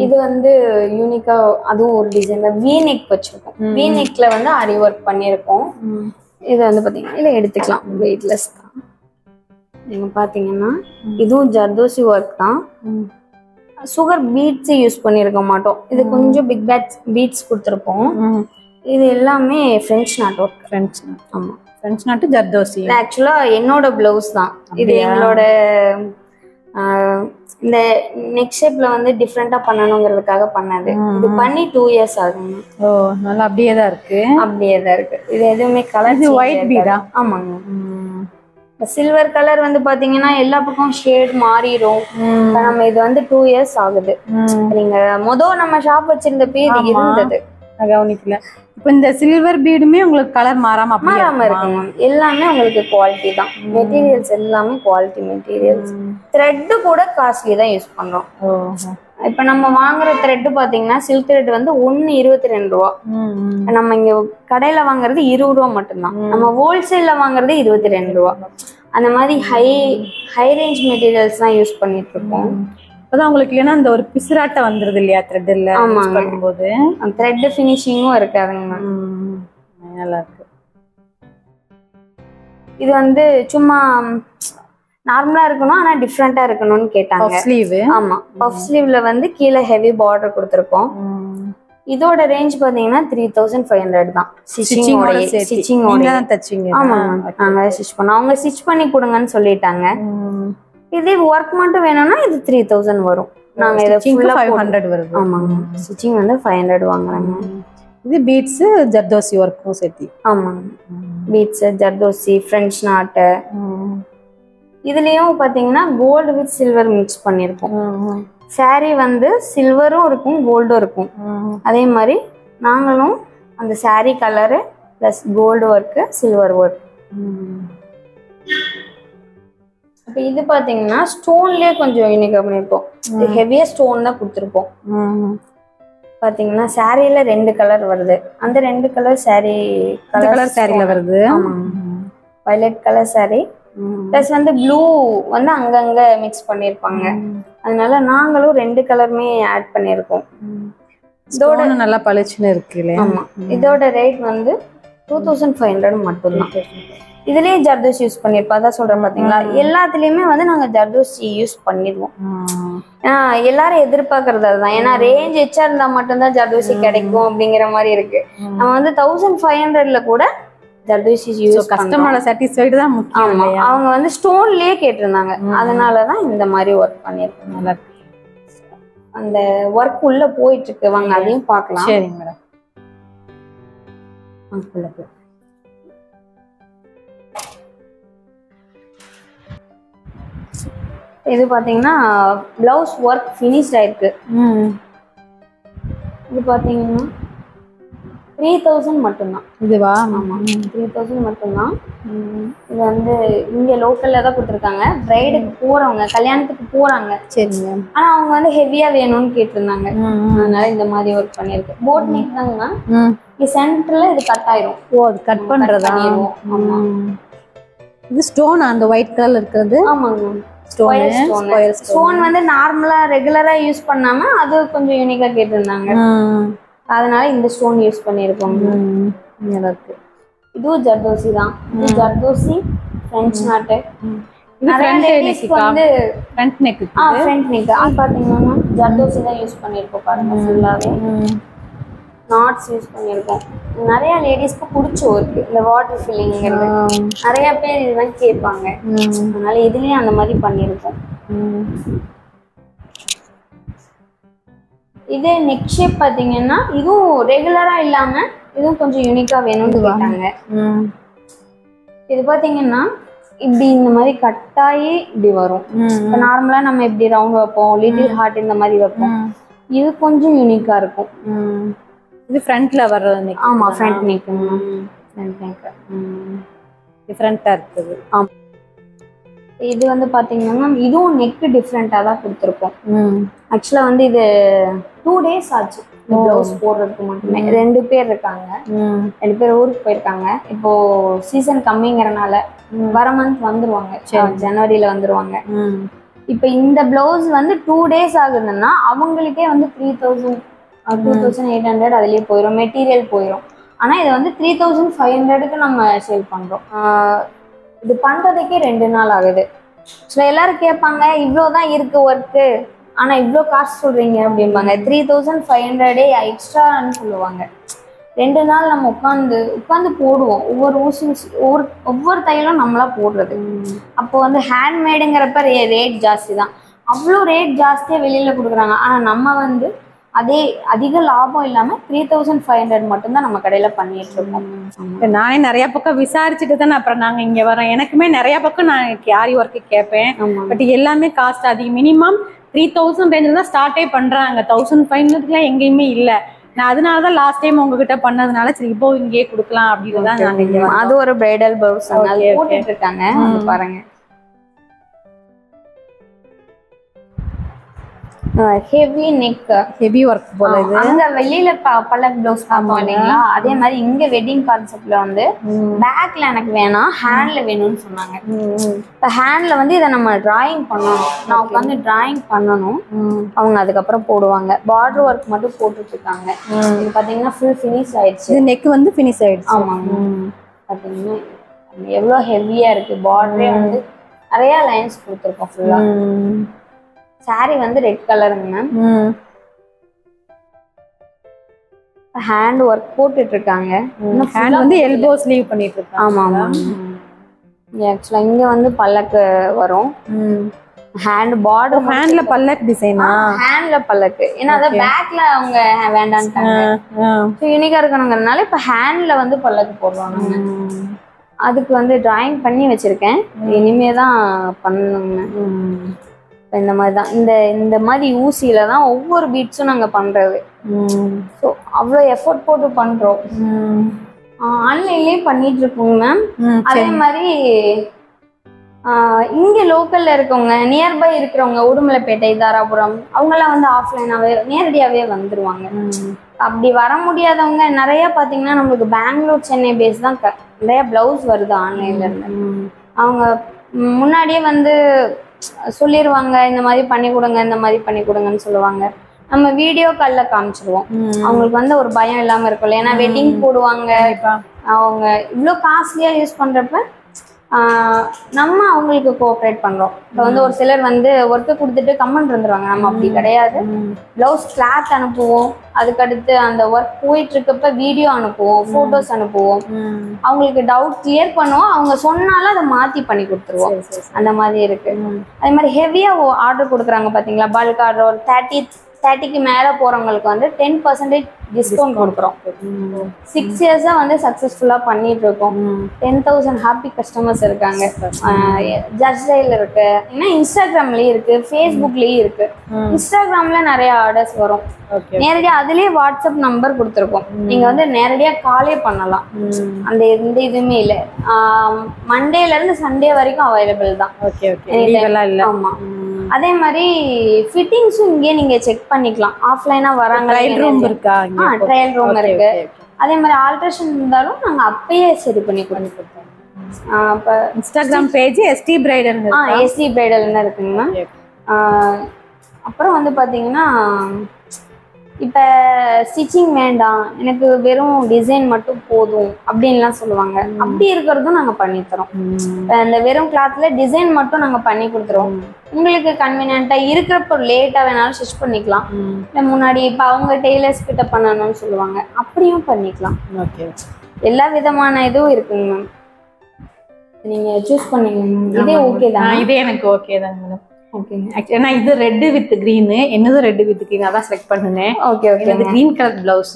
இது வந்து யூனிக்கா, அதுவும் ஒரு டிசைன்ல வி நெக் வச்சிருக்கோம். வி நெக்ல வந்து ஆரி ஒர்க் பண்ணிருக்கோம். இது வந்து பாத்தீங்கன்னா இல்ல எடுத்துக்கலாம், வெயிட்லெஸ் தான். நீங்க பாத்தீங்கன்னா இதுவும் ஜர்தோசி ஒர்க் தான். சுகர் பீட்ஸ் யூஸ் பண்ணிருக்க மாட்டோம். இது கொஞ்சம் பிக் பீட்ஸ் கொடுத்துருப்போம். இது எல்லாமே French not work. French not, ஆமா, பிரெஞ்சு நாட்டு ஜர்தோசி. ஆக்சுவலா என்னோட பிளவுஸ் தான் இது. எங்களோட இந்த நெக் ஷேப்ல வந்து டிஃப்ரெண்டா பண்ணணுங்கிறதுக்காக பண்ணது. இது பண்ணி 2 years ஆகுங்க. ஓ, நல்லா அப்படியே தான் இருக்கு. அப்படியே தான் இருக்கு. இது எதுவுமே கலர் ஒயிட் பீடா? ஆமாங்க. சில்வர் கலர் வந்து பாத்தீங்கன்னா எல்லா பக்கம் ஷேட் மாறிடும். நம்ம இது வந்து 2 years ஆகுது. நீங்க நம்ம ஷாப் வச்சிருந்த பேர் இருந்தது, கவனிக்கல. இப்போ இந்த சில்வர் பீடுமே உங்களுக்கு கலர் மாறாம இருக்குங்க. எல்லாமே உங்களுக்கு குவாலிட்டி தான். மெட்டீரியல்ஸ் எல்லாமே குவாலிட்டி மெட்டீரியல்ஸ். த்ரெட் கூட காஸ்ட்லி தான் யூஸ் பண்றோம். இப்ப நம்ம வாங்குற த்ரெட் பாத்தீங்கன்னா சில்க் த்ரெட் வந்து 1.22 ரூபா. நம்ம இங்க கடையில வாங்குறது 20 ரூபா மட்டும்தான். நம்ம ஹோல்சேல்ல வாங்குறது 22 ரூபா. அந்த மாதிரி ஹை ரேஞ்ச் மெட்டீரியல்ஸ் தான் யூஸ் பண்ணிட்டு இருக்கோம். அப்பதான் உங்களுக்கு இல்லைன்னா அந்த ஒரு பிசுராட்ட வந்துருது இல்லையா த்ரெட்ல பண்ணும்போது. த்ரெட் ஃபினிஷிங்கும் இருக்காதுங்க. நல்லா இருக்கு. இது வந்து சும்மா நார்மலா இருக்கணும் ஆனா டிஃப்ரெண்டா இருக்கணும்னு கேட்டாங்க. ஆமா, பஃப் ஸ்லீவ்ல வந்து கீழே ஹெவி பார்டர் கொடுத்துருக்கோம். இதோட ரேஞ்ச் பாத்தீங்கன்னா 3500 தான். நாங்க ஸ்டிச் பண்ணோம். அவங்க ஸ்டிச் பண்ணி கொடுங்கன்னு சொல்லிட்டாங்க. இதே ஒர்க் மட்டும் வேணும்னா இது 3000 வரும். நாங்க இத ஃபுல்லா 500 வருது. ஆமாங்க, ஸ்டிச்சிங் வந்து 500 வாங்குறாங்க. இது பீட்ஸ் ஜர்தோசி ஒர்க்கும் சேர்த்து. ஆமாங்க, பீட்ஸ் ஜர்தோசி ஃப்ரெஞ்ச் நாட். இதுலயும் பாத்தீங்கன்னா கோல்டு வித் சில்வர் மிக்ஸ் பண்ணிருக்கோம். சாரி வந்து சில்வரும் இருக்கும் கோல்டும் இருக்கும். அதே மாதிரி நாங்களும் அந்த sari colour plus gold work silver work. இப்போ இது பாத்தீங்கன்னா ஸ்டோன்லயே கொஞ்சம் யூனிக்கா பண்ணிருக்கோம். ஹெவியா ஸ்டோன் தான் கொடுத்துருப்போம். பாத்தீங்கன்னா சாரியில 2 கலர் வருது. அந்த 2 கலர் சாரி கலர் சாரியில வருது. வயலட் கலர் சாரி பிளஸ் வந்து ப்ளூ வந்து அங்கங்க மிக்ஸ் பண்ணிருப்பாங்க. அதனால நாங்களும் 2 கலருமே ஆட் பண்ணிருக்கோம். இதோட நல்லா பளிச்சுன்னு இருக்கு இல்லையா? ஆமா, இதோட ரேட் வந்து 2500 மட்டும்தான். இதுலயே ஜர்தோசி யூஸ் பண்ணிருப்போம். அதான் சொல்றேன் பாத்தீங்களா, எல்லாத்துலயுமே வந்து நாங்க ஜர்தோசி யூஸ் பண்ணிடுவோம். எல்லாரும் எதிர்பார்க்கறது அதுதான். ஏன்னா ரேஞ்ச் எச்சா இருந்தா மட்டும்தான் ஜர்தோசி கிடைக்கும் அப்படிங்கிற மாதிரி இருக்கு. நம்ம வந்து 1500ல கூட ஜர்தோசி யூஸ் கஸ்டமரோட சாட்டிஸ்ஃபைடு தான் முக்கியம். அவங்க வந்து ஸ்டோன்லயே கேட்டிருந்தாங்க. அதனாலதான் இந்த மாதிரி ஒர்க் பண்ணிருக்கோம். நல்லா இருக்கு. அந்த ஒர்க் உள்ள போயிட்டு இருக்கு, வாங்க அதையும் பார்க்கலாம். சரிங்க மேடம். இது பாத்தீங்கன்னா பிளவுஸ் ஒர்க் ஃபினிஷ்ட் ஆயிருக்கு. இது பாத்தீங்கன்னா 3000 மட்டும்தான். இதுவா? ஆமா, 3000 மட்டும்தான். இது வந்து இங்க லோக்கல்ல தான் கொடுத்துருக்காங்க. பிரைடுக்கு போறவங்க கல்யாணத்துக்கு போறாங்க. சரிங்க. ஆனா அவங்க வந்து ஹெவியா வேணும்னு கேட்டிருந்தாங்க. அதனால இந்த மாதிரி ஒர்க் பண்ணிருக்கு. போட் நெக் தாங்க. இங்க சென்டர்ல இது கட் ஆயிரும். ஓ, அது கட் பண்றதா? ஆமா. இது ஸ்டோன் அந்த ஒயிட் கலர் இருக்குது. ஆமாங்க, ஸ்டோன் வந்து நார்மலா ரெகுலரா யூஸ் பண்ணாம அது கொஞ்சம் யூனிக்கா கேட்டிருந்தாங்க. அதனால இந்த ஸ்டோன் யூஸ் பண்ணிருக்கோம். நல்லா இருக்கு. இதுவும் ஜர்தோசி தான். இது ஜர்தோசி ஃப்ரெஞ்ச் நாட். நிறைய லேடிஸ்க்கு வந்து ஃப்ரண்ட் நெக். ஃப்ரண்ட் நெக் பாத்தீங்கன்னா ஜர்தோசி தான் யூஸ் பண்ணிருக்கோம். பாருங்க, ஃபுல்லாவே நாட்ஸ் யூஸ் பண்ணிருக்கோம். நிறைய லேடிஸ்க்கு பிடிச்ச ஒர்க் இந்த வாட்டர் ஃபில்லிங்கிறது. நிறைய பேர் இதுதான் கேட்பாங்க. அதனால இதுலயும் அந்த மாதிரி பண்ணிருக்கோம். இது நெக் ஷேப் பாத்தீங்கன்னா இதுவும் ரெகுலரா இல்லாம இதுவும் கொஞ்சம் யூனிக்கா வேணும்னு கேட்டாங்க. இது பாத்தீங்கன்னா இப்படி இந்த மாதிரி கட்டாயி இப்படி வரும். இப்போ நார்மலா நம்ம இப்படி ரவுண்ட் வைப்போம், லிட்டில் ஹார்ட் இந்த மாதிரி வைப்போம். இது கொஞ்சம் யூனிக்கா இருக்கும். இது ஃப்ரண்ட்ல வர்ற நெக். ஆமா, ஃப்ரண்ட் நெக். ஃப்ரண்ட் நெக் டிஃபரண்டா இருக்குது. ஆமா, இது வந்து பாத்தீங்கன்னா இதுவும் நெக் டிஃப்ரெண்டா தான் கொடுத்துருக்கோம். ஆக்சுவலா வந்து இது 2 days ஆச்சு ப்ளவுஸ் போடுறதுக்கு மட்டுமே. 2 பேர் இருக்காங்க. 2 பேர் ஊருக்கு போயிருக்காங்க. இப்போ சீசன் கம்மிங்கிறனால வர மந்த் வந்துருவாங்க. ஜனவரியில வந்துருவாங்க. இப்போ இந்த பிளவுஸ் வந்து 2 days ஆகுதுன்னா அவங்களுக்கே வந்து 3000 2800 அதுலயே போயிடும், மெட்டீரியல் போயிடும். ஆனா இதை வந்து 3500க்கு நம்ம சேல் பண்றோம். இது பண்றதுக்கே 2 நாள் ஆகுது. எல்லாரும் கேட்பாங்க இவ்வளோதான் இருக்கு ஒர்க்கு, ஆனா இவ்வளோ காசு சொல்றீங்க அப்படிம்பாங்க. 3500 எக்ஸ்ட்ரான்னு சொல்லுவாங்க. 2 நாள் நம்ம உட்காந்து போடுவோம். ஒவ்வொரு ஊசி ஒவ்வொரு தையலும் நம்மளா போடுறது. அப்போ வந்து ஹேண்ட்மேடுங்கிறப்ப ரேட் ஜாஸ்தி தான். அவ்வளோ ரேட் ஜாஸ்தியா வெளியில கொடுக்குறாங்க. ஆனா நம்ம வந்து அதே அதிக லாபம் இல்லாம 3500 மட்டும்தான் நம்ம கடையில பண்ணிட்டு இருக்கோம். நானே நிறைய பக்கம் விசாரிச்சுட்டு தானே அப்புறம் நாங்க இங்க வரோம். எனக்குமே நிறைய பக்கம் நான் ஆரி ஒர்க்கு கேட்பேன். பட் எல்லாமே காஸ்ட் அதிகம். மினிமம் 3000 ரேஞ்சில் தான் ஸ்டார்ட்டே பண்றாங்க. 1500க்குலாம் எங்கேயுமே இல்லை. நான் அதனாலதான் லாஸ்ட் டைம் உங்ககிட்ட பண்ணதுனால சரி இப்போ இங்கேயே கொடுக்கலாம் அப்படின்னு. அது ஒரு பிரைடல் பிளவுஸ் போட்டுட்டு இருக்காங்க பாருங்க. ஹெவி நெக் ஹெவி ஒர்க் போல இது. அங்க வெளியில பல்லக் ப்ளவுஸ் பார்த்தோம் இல்லைங்களா, அதே மாதிரி இங்க வெட்டிங் கான்செப்ட்ல வந்து பேக்ல எனக்கு வேணாம் ஹேண்ட்ல வேணும்னு சொன்னாங்க. இப்ப ஹேண்ட்ல வந்து இதை நம்ம டிராயிங் பண்ணணும், நான் உட்காந்து டிராயிங் பண்ணணும். அவங்க அதுக்கப்புறம் போடுவாங்க. பார்டர் ஒர்க் மட்டும் போட்டுட்டு இருக்காங்க. இது பாத்தீங்கன்னா ஃபுல் ஃபினிஷ் ஆயிடுச்சு. இது நெக் வந்து ஃபினிஷ் ஆயிடுச்சு. ஆமாங்க. பாத்தீங்கன்னா எவ்வளவு ஹெவியா இருக்கு. பார்டரே வந்து நிறைய லைன்ஸ் கொடுத்துருக்கோம் ஃபுல்லா. சாரி வந்து ரெட் கலருங்க மேம். ஹேண்ட் ஒர்க் போட்டுட்டு இருக்காங்க. ஹேண்ட் வந்து எல்போ ஸ்லீவ் பண்ணிட்டு இருக்காங்க. ஆமா ஆமா. ஆக்சுவலா இங்க வந்து பல்லக்கு வரும். ஹேண்ட் பார்டர் ஹேண்ட்ல பல்லக் டிசைனா? ஹேண்ட்ல பல்லக்கு. ஏன்னா அத பேக்ல அவங்க வேண்டான்ட்டாங்க. சோ யூனிக்கா இருக்கணும்ங்கறனால இப்ப ஹேண்ட்ல வந்து பல்லக்கு போடுவாங்க. அதுக்கு வந்து டிராயிங் பண்ணி வச்சிருக்கேன். இனிமே தான் பண்ணணுங்க. இந்த மாதிரி தான் இந்த மாதிரி ஊசியில தான் ஒவ்வொரு பீட்ஸும் நாங்க பண்றது. ஸோ அவ்வளோ எஃபோர்ட் போட்டு பண்றோம். ஆன்லைன்லயே பண்ணிட்டு இருக்கோங்க மேம். அதே மாதிரி இங்க லோக்கல்ல இருக்கவங்க நியர்பை இருக்கிறவங்க உடுமலைப்பேட்டை தாராபுரம் அவங்கெல்லாம் வந்து ஆஃப்லைனாவே நேரடியாவே வந்துருவாங்க. அப்படி வர முடியாதவங்க நிறைய பாத்தீங்கன்னா நம்மளுக்கு பெங்களூர் சென்னை பேஸ் தான் நிறைய பிளவுஸ் வருது ஆன்லைன்ல இருந்து. அவங்க முன்னாடியே வந்து சொல்லிடுவாங்க இந்த மாதிரி பண்ணி கொடுங்க இந்த மாதிரி பண்ணி கொடுங்கன்னு சொல்லுவாங்க. நம்ம வீடியோ கால்ல காமிச்சிருவோம். அவங்களுக்கு வந்து ஒரு பயம் இல்லாம இருக்கும்ல. ஏன்னா வெட்டிங் போடுவாங்க. அவங்க இவ்வளோ காஸ்ட்லியா யூஸ் பண்றப்ப நம்ம அவங்களுக்கு கோஆப்ரேட் பண்றோம். இப்போ வந்து ஒரு சிலர் வந்து ஒர்க்கு கொடுத்துட்டு கமெண்ட் இருந்துருவாங்க. நம்ம அப்படி கிடையாது. பிளவுஸ் கிளாத் அனுப்புவோம். அதுக்கடுத்து அந்த ஒர்க் போயிட்டு இருக்கப்ப வீடியோ அனுப்புவோம், போட்டோஸ் அனுப்புவோம். அவங்களுக்கு டவுட் கிளியர் பண்ணுவோம். அவங்க சொன்னாலும் அதை மாத்தி பண்ணி கொடுத்துருவோம். அந்த மாதிரி இருக்கு. அதே மாதிரி ஹெவியா ஆர்டர் கொடுக்குறாங்க பாத்தீங்களா, பல்க் ஆர்டர் ஒரு 30க்கு மேல போறவங்களுக்கு வந்து 10% டிஸ்கவுண்ட் கொடுக்குறோம். 6 இயர்ஸா வந்து சக்சஸ்ஃபுல்லா பண்ணிட்டு இருக்கோம். 10,000 ஹாப்பி கஸ்டமர்ஸ் இருக்காங்க. ஜஸ்ட் டயல் இருக்கு, ஏன்னா இன்ஸ்டாகிராம்லயும் இருக்கு, ஃபேஸ்புக்லயும் இருக்கு. இன்ஸ்டாகிராம்ல நிறைய ஆர்டர்ஸ் வரும். நேரடியா அதுலயே வாட்ஸ்அப் நம்பர் கொடுத்துருக்கோம். நீங்க வந்து நேரடியா காலே பண்ணலாம். அந்த எந்த இதுவுமே இல்லை. மண்டேல இருந்து சண்டே வரைக்கும் அவைலபிள் தான். ஆமா. அதே மாதிரி ஃபிட்டிங்ஸும் இங்கே நீங்க செக் பண்ணிக்கலாம். ஆஃப்லைனா வராங்க. ட்ரையல் ரூம் இருக்கா? ட்ரையல் ரூம் இருக்கு. அதே மாதிரி ஆல்ட்ரேஷன் இருந்தாலும் நாங்க அப்பயே சரி பண்ணி கொடுத்துருக்கோம். அப்ப Instagram page S D bridal S D பிரைடல்னு இருக்குங்க. அப்புறம் வந்து பாத்தீங்கன்னா இப்ப ஸ்டிச்சிங் வேண்டாம் எனக்கு வெறும் டிசைன் மட்டும் போதும் அப்படின்லாம் சொல்லுவாங்க. அப்படி இருக்கிறதும் நாங்க பண்ணி தரோம். இந்த வெறும் கிளாத்ல டிசைன் மட்டும் நாங்க பண்ணி கொடுத்துருவோம். உங்களுக்கு கன்வீனியன்ட்டா இருக்கிறப்ப லேட்டா வேணாலும் ஸ்டிச் பண்ணிக்கலாம். இல்லை முன்னாடி இப்ப அவங்க டெய்லர்ஸ் கிட்ட பண்ணணும்னு சொல்லுவாங்க, அப்படியும் பண்ணிக்கலாம். எல்லா விதமான இதுவும் இருக்குங்க மேம். நீங்க சூஸ் பண்ணீங்க. இதே ஓகே தான். இதே எனக்கு ஓகே தான் மேடம். ஏன்னா இது ரெட் வித் கிரீன், என்னது ரெட் வித் கிரீன் அதான் செலக்ட் பண்ணுனேன். Okay okay. இது கிரீன் கலர் பிளவுஸ்.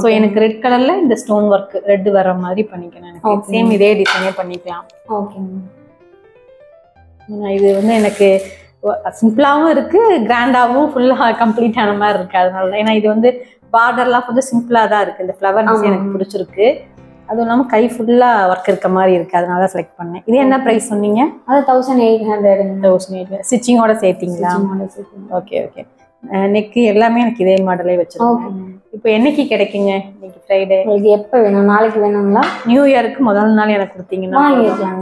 சோ எனக்கு ரெட் கலர்ல இந்த ஸ்டோன் ஒர்க் ரெட் வர மாதிரி பண்ணிக்கலாம். சேம் இதே டிசைனே பண்ணிக்கலாம். ஓகே. இது வந்து எனக்கு சிம்பிளாவும் இருக்கு, கிராண்டாவும் ஃபுல்லா கம்ப்ளீட் ஆன மாதிரி இருக்கு. அதனால ஏன்னா இது வந்து பார்டர்லாம் கொஞ்சம் சிம்பிளா தான் இருக்கு. இந்த ஃப்ளவர் டிசைன் எனக்கு பிடிச்சிருக்கு. அதுவும் இல்லாமல் கை ஃபுல்லாக ஒர்க் இருக்க மாதிரி இருக்குது. அதனால தான் செலக்ட் பண்ணேன். இது என்ன ப்ரைஸ் சொன்னீங்க? அது 1800. 1800 ஸ்டிச்சிங்கோட சேர்த்திங்களா? Okay okay. நெக்கு எல்லாமே எனக்கு இதே மாடலே வச்சிருக்கேன். இப்போ என்னைக்கு கிடைக்குங்க? இன்னைக்கு ஃப்ரைடே. உங்களுக்கு எப்போ வேணும்? நாளைக்கு வேணுங்களா? நியூ இயருக்கு முதல் நாள் எனக்கு கொடுத்தீங்கன்னா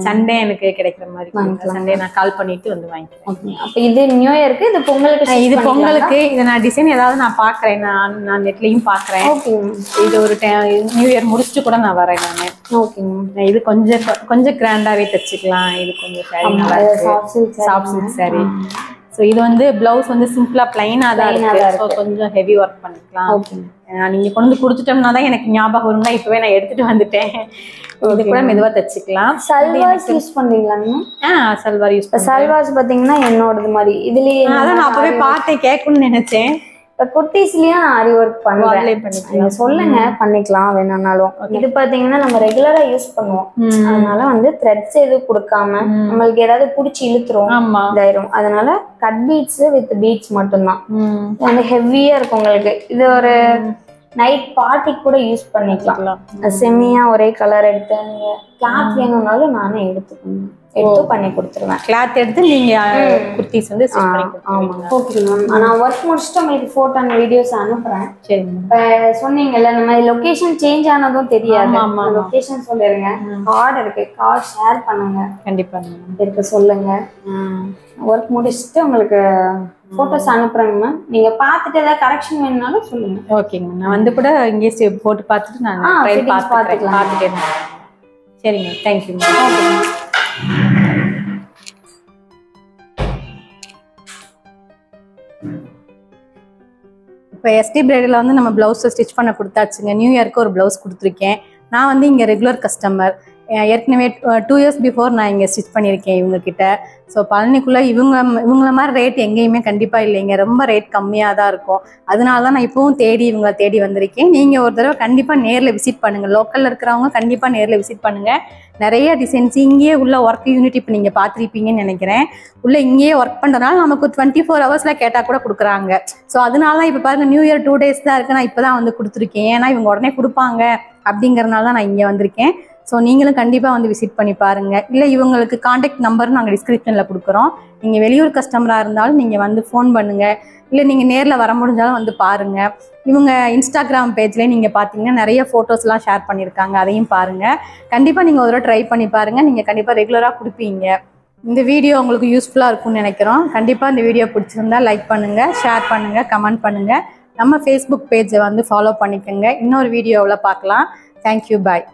சண்டே எனக்கு கிடைக்கிற மாதிரி. சண்டே நான் கால் பண்ணிட்டு வந்து வாங்கிக்கிறேன். அப்போ இது நியூ இயருக்கு, இது பொங்கலுக்கு. இது பொங்கலுக்கு. இது நான் டிசைன் ஏதாவது நான் பார்க்குறேன், நான் நெட்லையும் பார்க்குறேன். இது ஒரு நியூ இயர் முடிச்சுட்டு கூட நான் வரேன் நான். ஓகேங்க. இது கொஞ்சம் கிராண்டாகவே தைச்சிக்கலாம். இது கொஞ்சம் சாஃப்ட் சில்க் சாரி. ஸோ இது வந்து பிளவுஸ் வந்து சிம்பிளா பிளைனா தான் இருக்கு. ஸோ கொஞ்சம் ஹெவி ஒர்க் பண்ணிக்கலாம். நீங்க கொண்டு கொடுத்துட்டோம்னா தான் எனக்கு ஞாபகம் வரும்னா இப்பவே நான் எடுத்துட்டு வந்துட்டேன். இது கூட மெதுவா தச்சுக்கலாம். சல்வார்ஸ் யூஸ் பண்றீங்களாங்க? சல்வார் யூஸ் பண்ணேன். சல்வார்ஸ் பாத்தீங்கன்னா என்னோடது மாதிரி இதுலயே அதான் நான் அப்பவே பார்த்தேன், கேட்கணும்னு நினைச்சேன். இப்போ குர்த்திஸ்லயும் நான் ஆரி ஒர்க் பண்ணுவேன். சொல்லுங்க பண்ணிக்கலாம் வேணும்னாலும். இது பாத்தீங்கன்னா நம்ம ரெகுலரா யூஸ் பண்ணுவோம். அதனால வந்து த்ரெட்ஸ் எதுவும் கொடுக்காம நம்மளுக்கு ஏதாவது பிடிச்சி இழுத்துரும் இதாயிரும். அதனால கட் பீட்ஸ் வித் பீட்ஸ் மட்டும்தான். வந்து ஹெவியா இருக்கும் உங்களுக்கு. இது ஒரு நைட் பார்ட்டி கூட யூஸ் பண்ணிக்கலாம். செம்மியா ஒரே கலர் எடுத்து நீங்க கிளாத் வேணும்னாலும் நானே எடுத்து பண்ணி கொடுத்துருவேன். கிளாத் எடுத்து நீங்க குர்த்திஸ் வந்து ஸ்டிச் பண்ணி கொடுத்துருவீங்க. Okay ma'am. நான் ஒர்க் முடிச்சுட்டு உங்களுக்கு போட்டோ அண்ட் வீடியோஸ் அனுப்புறேன். சரிங்க. இப்போ சொன்னீங்கல்ல இந்த மாதிரி லொகேஷன் சேஞ்ச் ஆனதும் தெரியாது. லொகேஷன் சொல்லிருங்க. கார்டு இருக்கு, கார்டு ஷேர் பண்ணுங்க. கண்டிப்பா இருக்கு சொல்லுங்க. ஒர்க் முடிச்சுட்டு உங்களுக்கு போட்டோஸ் அனுப்புறேங்க மேம். நீங்க பார்த்துட்டு ஏதாவது கரெக்ஷன் வேணும்னாலும் சொல்லுங்க. ஓகேங்க. நான் வந்து கூட இங்கே போட்டு பார்த்துட்டு நான் ட்ரை பார்த்துக்கிறேன். சரிங்க. Thank you ma'am. இப்போ எஸ்டி பிரைடில் வந்து நம்ம ப்ளவுஸை ஸ்டிச் பண்ண கொடுத்தாச்சுங்க. நியூ இயருக்கு ஒரு ப்ளவுஸ் கொடுத்துருக்கேன். நான் வந்து இங்கே ரெகுலர் கஸ்டமர். ஏற்கனவே 2 years பிஃபோர் நான் இங்கே ஸ்டிச் பண்ணியிருக்கேன் இவங்கக்கிட்ட. ஸோ பழனிக்குள்ளே இவங்கள மாதிரி ரேட் எங்கேயுமே கண்டிப்பாக இல்லைங்க. ரொம்ப ரேட் கம்மியாக தான் இருக்கும். அதனால தான் நான் இப்போவும் இவங்களை தேடி வந்திருக்கேன். நீங்கள் ஒரு தடவை கண்டிப்பாக நேரில் விசிட் பண்ணுங்கள். லோக்கலில் இருக்கிறவங்க கண்டிப்பாக நேரில் விசிட் பண்ணுங்கள். நிறைய டிசைன்ஸ் இங்கேயே உள்ள ஒர்க் யூனிட் இப்போ நீங்கள் பார்த்துருப்பீங்கன்னு நினைக்கிறேன். உள்ளே இங்கேயே ஒர்க் பண்ணுறதுனால நமக்கு 24 hours கேட்டால் கூட கொடுக்குறாங்க. ஸோ அதனால தான் இப்போ பாருங்கள் நியூ இயர் 2 days தான் இருக்குது. நான் இப்போ தான் வந்து கொடுத்துருக்கேன். ஏன்னா இவங்க உடனே கொடுப்பாங்க அப்படிங்கிறதுனால தான் நான் இங்கே வந்திருக்கேன். ஸோ நீங்களும் கண்டிப்பாக வந்து விசிட் பண்ணி பாருங்கள். இல்லை இவங்களுக்கு காண்டாக்ட் நம்பரும் நாங்கள் டிஸ்கிரிப்ஷனில் கொடுக்குறோம். நீங்கள் வெளியூர் கஸ்டமராக இருந்தாலும் நீங்கள் வந்து ஃபோன் பண்ணுங்கள். இல்லை நீங்கள் நேரில் வர முடிஞ்சாலும் வந்து பாருங்கள். இவங்க இன்ஸ்டாகிராம் பேஜ்லேயே நீங்கள் பார்த்தீங்கன்னா நிறைய ஃபோட்டோஸ்லாம் ஷேர் பண்ணியிருக்காங்க. அதையும் பாருங்கள். கண்டிப்பாக நீங்கள் ஒரு தடவை ட்ரை பண்ணி பாருங்கள். நீங்கள் கண்டிப்பாக ரெகுலராக கொடுப்பீங்க. இந்த வீடியோ உங்களுக்கு யூஸ்ஃபுல்லாக இருக்கும்னு நினைக்கிறோம். கண்டிப்பாக இந்த வீடியோ பிடிச்சிருந்தா லைக் பண்ணுங்கள், ஷேர் பண்ணுங்கள், கமெண்ட் பண்ணுங்கள். நம்ம ஃபேஸ்புக் பேஜை வந்து ஃபாலோ பண்ணிக்கோங்க. இன்னொரு வீடியோவில் பார்க்கலாம். தேங்க்யூ. பாய்.